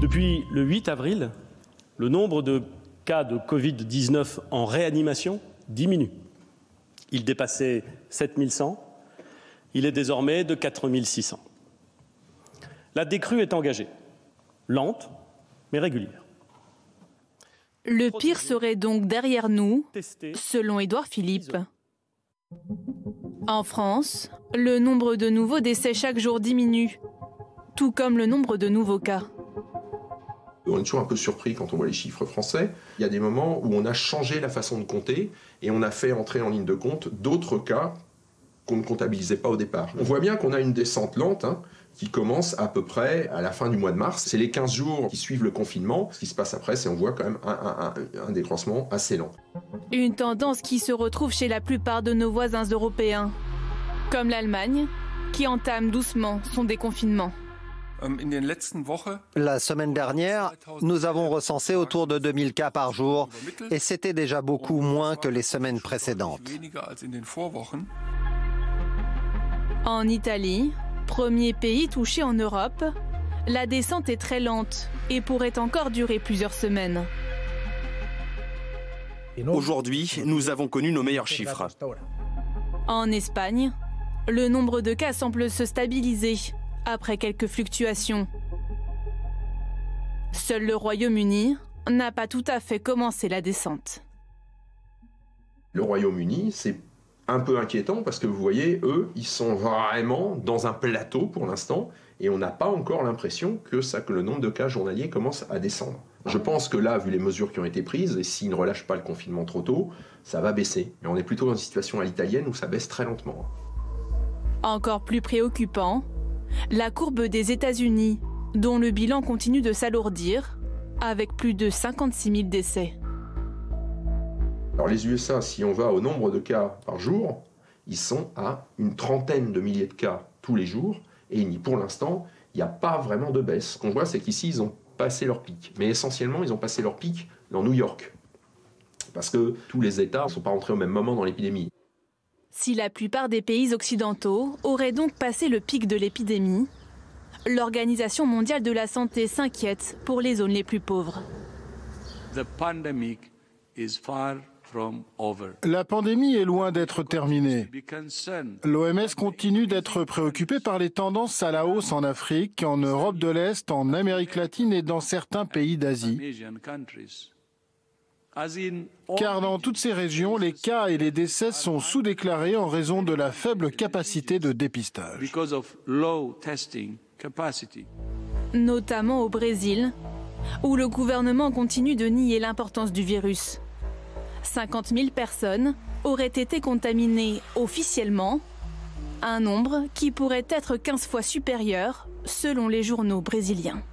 Depuis le 8 avril, le nombre de cas de Covid-19 en réanimation diminue. Il dépassait 7100, il est désormais de 4600. La décrue est engagée, lente mais régulière. Le pire serait donc derrière nous, selon Édouard Philippe. En France, le nombre de nouveaux décès chaque jour diminue, tout comme le nombre de nouveaux cas. On est toujours un peu surpris quand on voit les chiffres français. Il y a des moments où on a changé la façon de compter et on a fait entrer en ligne de compte d'autres cas qu'on ne comptabilisait pas au départ. On voit bien qu'on a une descente lente qui commence à peu près à la fin du mois de mars. C'est les 15 jours qui suivent le confinement. Ce qui se passe après, c'est on voit quand même un décroissement assez lent. Une tendance qui se retrouve chez la plupart de nos voisins européens, comme l'Allemagne, qui entame doucement son déconfinement. La semaine dernière, nous avons recensé autour de 2000 cas par jour et c'était déjà beaucoup moins que les semaines précédentes. En Italie, premier pays touché en Europe, la descente est très lente et pourrait encore durer plusieurs semaines. Aujourd'hui, nous avons connu nos meilleurs chiffres. En Espagne, le nombre de cas semble se stabiliser après quelques fluctuations. Seul le Royaume-Uni n'a pas tout à fait commencé la descente. Le Royaume-Uni, c'est un peu inquiétant parce que vous voyez, eux, ils sont vraiment dans un plateau pour l'instant et on n'a pas encore l'impression que le nombre de cas journaliers commence à descendre. Je pense que là, vu les mesures qui ont été prises, et s'ils ne relâchent pas le confinement trop tôt, ça va baisser. Mais on est plutôt dans une situation à l'italienne où ça baisse très lentement. Encore plus préoccupant, la courbe des États-Unis, dont le bilan continue de s'alourdir, avec plus de 56 000 décès. Alors les USA, si on va au nombre de cas par jour, ils sont à une trentaine de milliers de cas tous les jours, et pour l'instant, il n'y a pas vraiment de baisse. Ce qu'on voit, c'est qu'ici, ils ont passé leur pic. Mais essentiellement, ils ont passé leur pic dans New York, parce que tous les États ne sont pas rentrés au même moment dans l'épidémie. Si la plupart des pays occidentaux auraient donc passé le pic de l'épidémie, l'Organisation mondiale de la santé s'inquiète pour les zones les plus pauvres. La pandémie est loin d'être terminée. L'OMS continue d'être préoccupée par les tendances à la hausse en Afrique, en Europe de l'Est, en Amérique latine et dans certains pays d'Asie. Car dans toutes ces régions, les cas et les décès sont sous-déclarés en raison de la faible capacité de dépistage. Notamment au Brésil, où le gouvernement continue de nier l'importance du virus. 50 000 personnes auraient été contaminées officiellement, un nombre qui pourrait être 15 fois supérieur selon les journaux brésiliens.